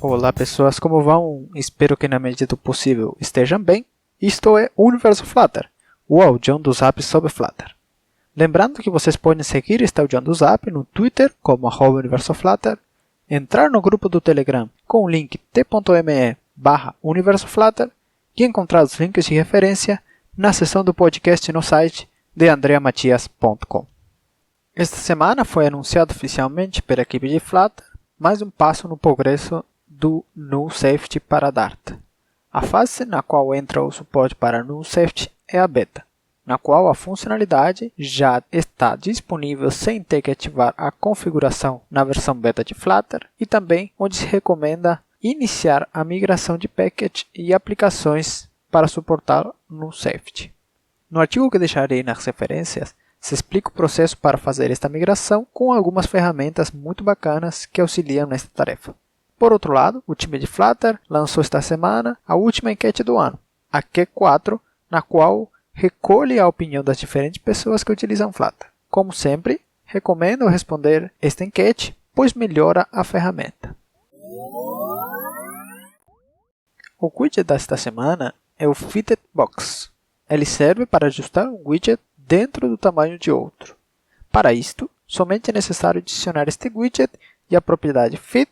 Olá pessoas, como vão? Espero que na medida do possível estejam bem. Isto é Universo Flutter, o audião do Zap sobre Flutter. Lembrando que vocês podem seguir este audião do Zap no Twitter como @UniversoFlutter, entrar no grupo do Telegram com o link t.me/UniversoFlutter e encontrar os links de referência na seção do podcast no site de andreamatias.com. Esta semana foi anunciado oficialmente pela equipe de Flutter mais um passo no progresso do Null Safety para Dart. A fase na qual entra o suporte para Null Safety é a beta, na qual a funcionalidade já está disponível sem ter que ativar a configuração na versão beta de Flutter e também onde se recomenda iniciar a migração de package e aplicações para suportar Null Safety. No artigo que deixarei nas referências, se explica o processo para fazer esta migração com algumas ferramentas muito bacanas que auxiliam nesta tarefa. Por outro lado, o time de Flutter lançou esta semana a última enquete do ano, a Q4, na qual recolhe a opinião das diferentes pessoas que utilizam Flutter. Como sempre, recomendo responder esta enquete, pois melhora a ferramenta. O widget desta semana é o Fitted Box. Ele serve para ajustar um widget dentro do tamanho de outro. Para isto, somente é necessário adicionar este widget e a propriedade Fit,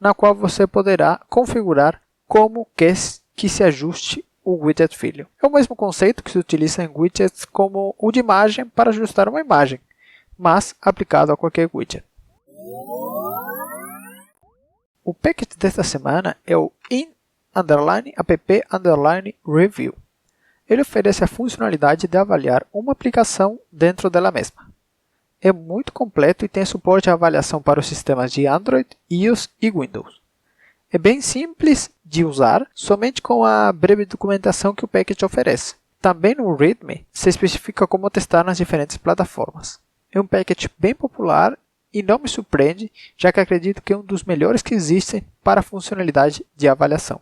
na qual você poderá configurar como quer que se ajuste o widget filho. É o mesmo conceito que se utiliza em widgets como o de imagem para ajustar uma imagem, mas aplicado a qualquer widget. O package desta semana é o in_app_review. Ele oferece a funcionalidade de avaliar uma aplicação dentro dela mesma. É muito completo e tem suporte à avaliação para os sistemas de Android, iOS e Windows. É bem simples de usar, somente com a breve documentação que o package oferece. Também no README se especifica como testar nas diferentes plataformas. É um package bem popular e não me surpreende, já que acredito que é um dos melhores que existem para a funcionalidade de avaliação.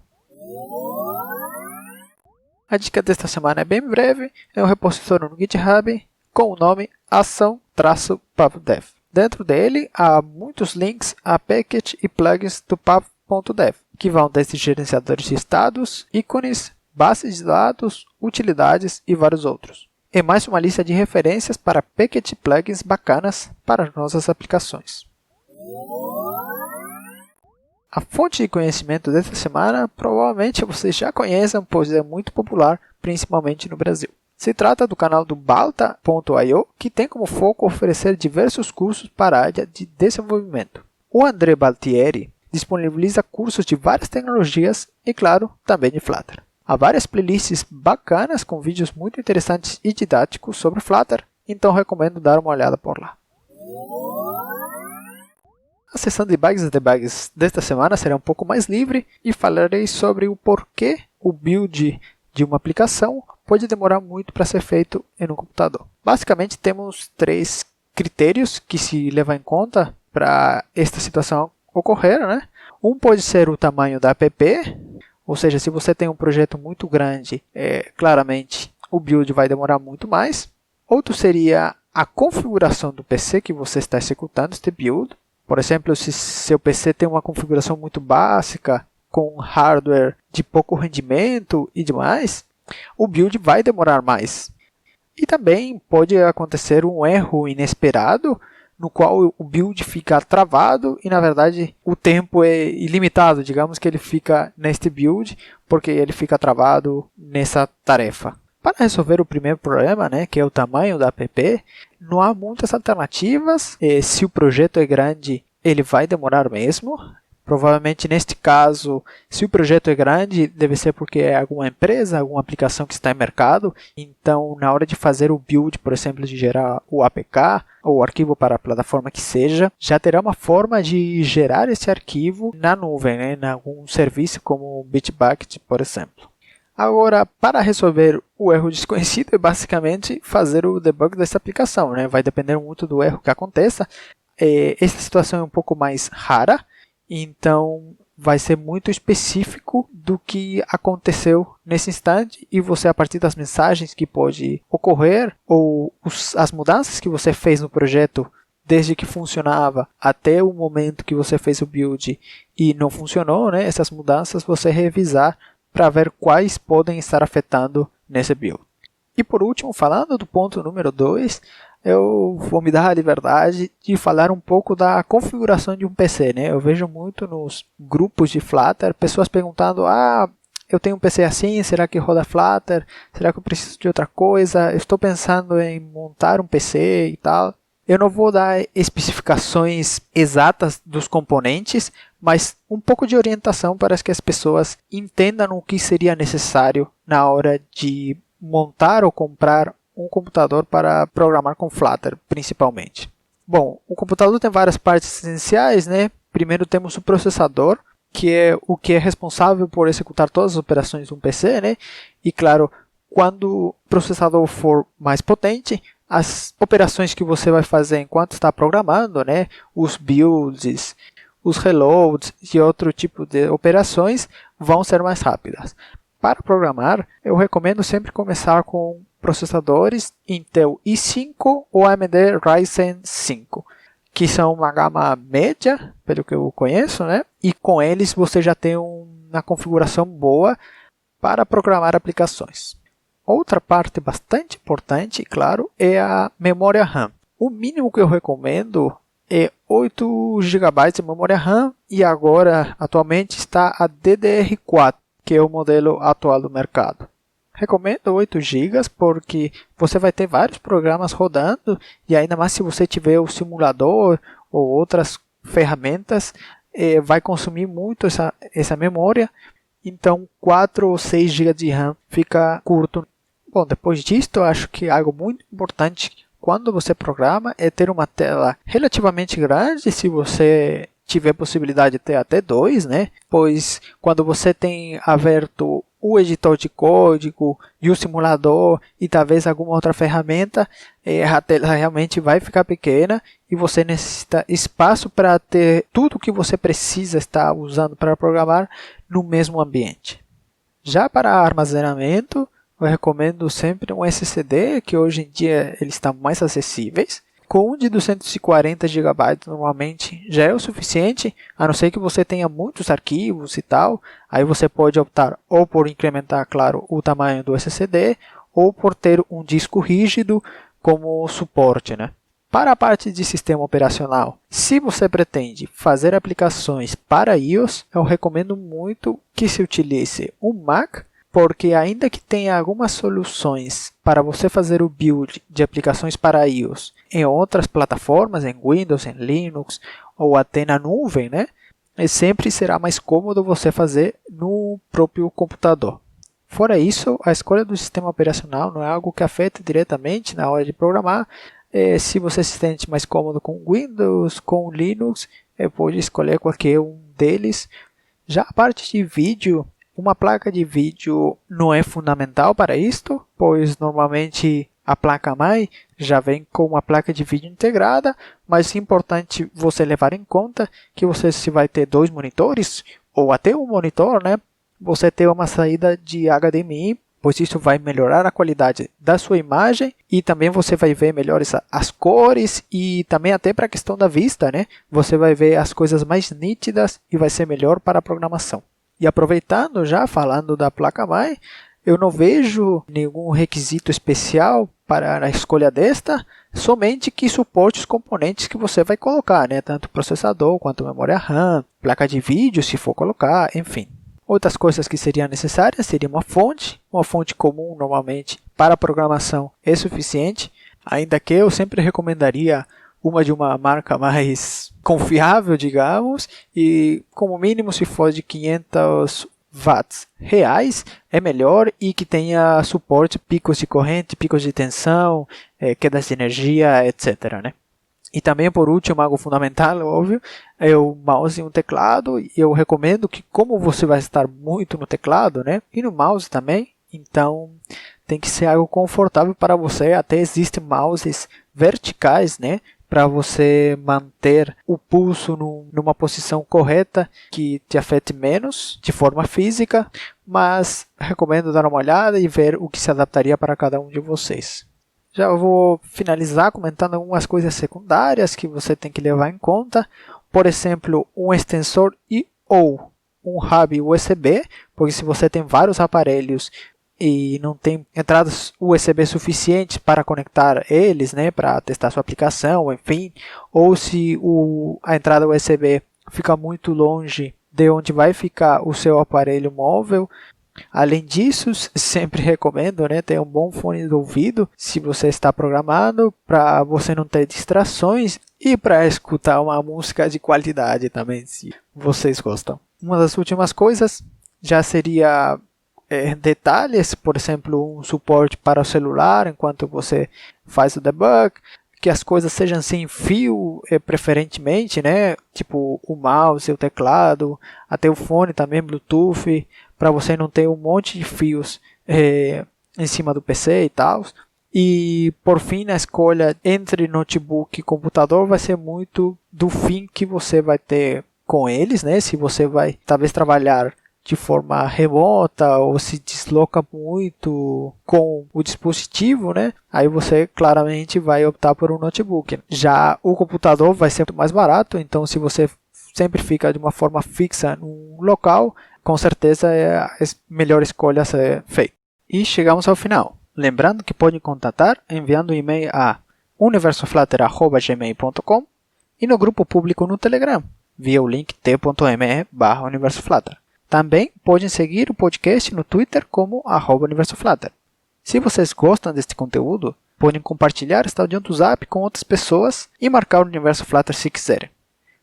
A dica desta semana é bem breve, é um repositório no GitHub com o nome ação-pubdev. Dentro dele há muitos links a package e plugins do pub.dev, que vão desde gerenciadores de estados, ícones, bases de dados, utilidades e vários outros. É mais uma lista de referências para package e plugins bacanas para as nossas aplicações. A fonte de conhecimento desta semana provavelmente vocês já conhecem, pois é muito popular, principalmente no Brasil. Se trata do canal do Balta.io, que tem como foco oferecer diversos cursos para a área de desenvolvimento. O André Baltieri disponibiliza cursos de várias tecnologias e, claro, também de Flutter. Há várias playlists bacanas com vídeos muito interessantes e didáticos sobre Flutter, então recomendo dar uma olhada por lá. A sessão de bugs e debugs desta semana será um pouco mais livre e falarei sobre o porquê o build de uma aplicação pode demorar muito para ser feito em um computador. Basicamente, temos 3 critérios que se levam em conta para esta situação ocorrer, né? Um pode ser o tamanho da app, ou seja, se você tem um projeto muito grande, claramente o build vai demorar muito mais. Outro seria a configuração do PC que você está executando este build. Por exemplo, se seu PC tem uma configuração muito básica, com hardware de pouco rendimento e demais, o build vai demorar mais. E também pode acontecer um erro inesperado, no qual o build fica travado e, na verdade, o tempo é ilimitado. Digamos que ele fica neste build, porque ele fica travado nessa tarefa. Para resolver o primeiro problema, que é o tamanho da app, não há muitas alternativas. Se o projeto é grande, ele vai demorar mesmo. Provavelmente, neste caso, se o projeto é grande, deve ser porque é alguma empresa, alguma aplicação que está em mercado. Então, na hora de fazer o build, por exemplo, de gerar o APK ou o arquivo para a plataforma que seja, já terá uma forma de gerar esse arquivo na nuvem, em algum serviço como o Bitbucket, por exemplo. Agora, para resolver o erro desconhecido, é basicamente fazer o debug dessa aplicação. Vai depender muito do erro que aconteça. Essa situação é um pouco mais rara, então vai ser muito específico do que aconteceu nesse instante e você, a partir das mensagens que pode ocorrer ou as mudanças que você fez no projeto desde que funcionava até o momento que você fez o build e não funcionou, né, essas mudanças, você revisar para ver quais podem estar afetando nesse build. E por último, falando do ponto número 2, eu vou me dar a liberdade de falar um pouco da configuração de um PC, né? Eu vejo muito nos grupos de Flutter pessoas perguntando: eu tenho um PC assim, será que roda Flutter? Será que eu preciso de outra coisa? Eu estou pensando em montar um PC e tal. Eu não vou dar especificações exatas dos componentes, mas um pouco de orientação para que as pessoas entendam o que seria necessário na hora de montar ou comprar um computador para programar com Flutter, principalmente. Bom, o computador tem várias partes essenciais, né? Primeiro temos o processador, que é o que é responsável por executar todas as operações de um PC, né? E claro, quando o processador for mais potente, as operações que você vai fazer enquanto está programando, né? Os builds, os reloads e outro tipo de operações vão ser mais rápidas. Para programar, eu recomendo sempre começar com processadores Intel i5 ou AMD Ryzen 5, que são uma gama média, pelo que eu conheço, né? E com eles você já tem uma configuração boa para programar aplicações. Outra parte bastante importante, claro, é a memória RAM. O mínimo que eu recomendo é 8 GB de memória RAM e agora, atualmente, está a DDR4, que é o modelo atual do mercado. Recomendo 8 GB porque você vai ter vários programas rodando e ainda mais se você tiver o simulador ou outras ferramentas, vai consumir muito essa memória. Então 4 ou 6 GB de RAM fica curto. Bom, depois disso, eu acho que algo muito importante quando você programa é ter uma tela relativamente grande, se você tiver possibilidade de ter até 2, né? Pois quando você tem aberto o editor de código e o simulador e talvez alguma outra ferramenta, a tela realmente vai ficar pequena e você necessita espaço para ter tudo o que você precisa estar usando para programar no mesmo ambiente. Já para armazenamento, eu recomendo sempre um SSD, que hoje em dia eles estão mais acessíveis. Com um de 240 GB normalmente já é o suficiente, a não ser que você tenha muitos arquivos e tal. Aí você pode optar ou por incrementar, claro, o tamanho do SSD, ou por ter um disco rígido como suporte, né? Para a parte de sistema operacional, se você pretende fazer aplicações para iOS, eu recomendo muito que se utilize um Mac, porque ainda que tenha algumas soluções para você fazer o build de aplicações para iOS em outras plataformas, em Windows, em Linux ou até na nuvem, né? Sempre será mais cômodo você fazer no próprio computador. Fora isso, a escolha do sistema operacional não é algo que afeta diretamente na hora de programar. Se você se sente mais cômodo com Windows, com Linux, pode escolher qualquer um deles. Já a parte de vídeo, uma placa de vídeo não é fundamental para isto, pois normalmente a placa-mãe já vem com uma placa de vídeo integrada, mas é importante você levar em conta que você, se vai ter 2 monitores ou até um monitor, né, você ter uma saída de HDMI, pois isso vai melhorar a qualidade da sua imagem e também você vai ver melhores as cores e também até para a questão da vista, né, você vai ver as coisas mais nítidas e vai ser melhor para a programação. E aproveitando, já falando da placa-mãe, eu não vejo nenhum requisito especial para a escolha desta, somente que suporte os componentes que você vai colocar, né? Tanto processador quanto memória RAM, placa de vídeo se for colocar, enfim. Outras coisas que seriam necessárias seria uma fonte comum normalmente para programação é suficiente, ainda que eu sempre recomendaria uma de uma marca mais confiável, digamos, e como mínimo se for de 500 watts reais é melhor e que tenha suporte picos de corrente, picos de tensão, quedas de energia, etc, né? E também, por último, algo fundamental, óbvio, é o mouse e um teclado. E eu recomendo que, como você vai estar muito no teclado, né, e no mouse também, então tem que ser algo confortável para você. Até existem mouses verticais, né, para você manter o pulso numa posição correta que te afete menos de forma física, mas recomendo dar uma olhada e ver o que se adaptaria para cada um de vocês. Já vou finalizar comentando algumas coisas secundárias que você tem que levar em conta. Por exemplo, um extensor e ou um hub USB, porque se você tem vários aparelhos e não tem entradas USB suficientes para conectar eles, né, para testar sua aplicação, enfim, ou se a entrada USB fica muito longe de onde vai ficar o seu aparelho móvel. Além disso, sempre recomendo, né, ter um bom fone de ouvido se você está programando, para você não ter distrações e para escutar uma música de qualidade também, se vocês gostam. Uma das últimas coisas já seria detalhes, por exemplo, um suporte para o celular enquanto você faz o debug, que as coisas sejam sem fio, preferentemente, né? Tipo o mouse, o teclado, até o fone também, Bluetooth, para você não ter um monte de fios em cima do PC e tal. E por fim, a escolha entre notebook e computador vai ser muito do fim que você vai ter com eles, né? Se você vai talvez trabalhar de forma remota ou se desloca muito com o dispositivo, né? Aí você claramente vai optar por um notebook. Já o computador vai ser muito mais barato, então se você sempre fica de uma forma fixa num local, com certeza é a melhor escolha a ser feita. E chegamos ao final. Lembrando que pode contatar enviando um e-mail a universoflutter@gmail.com e no grupo público no Telegram, via o link t.me/universoflutter. Também podem seguir o podcast no Twitter como @universoflutter. Se vocês gostam deste conteúdo, podem compartilhar este áudio do Zap com outras pessoas e marcar o Universo Flutter se quiserem.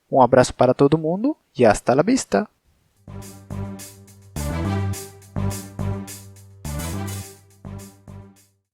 Um abraço para todo mundo e hasta la vista!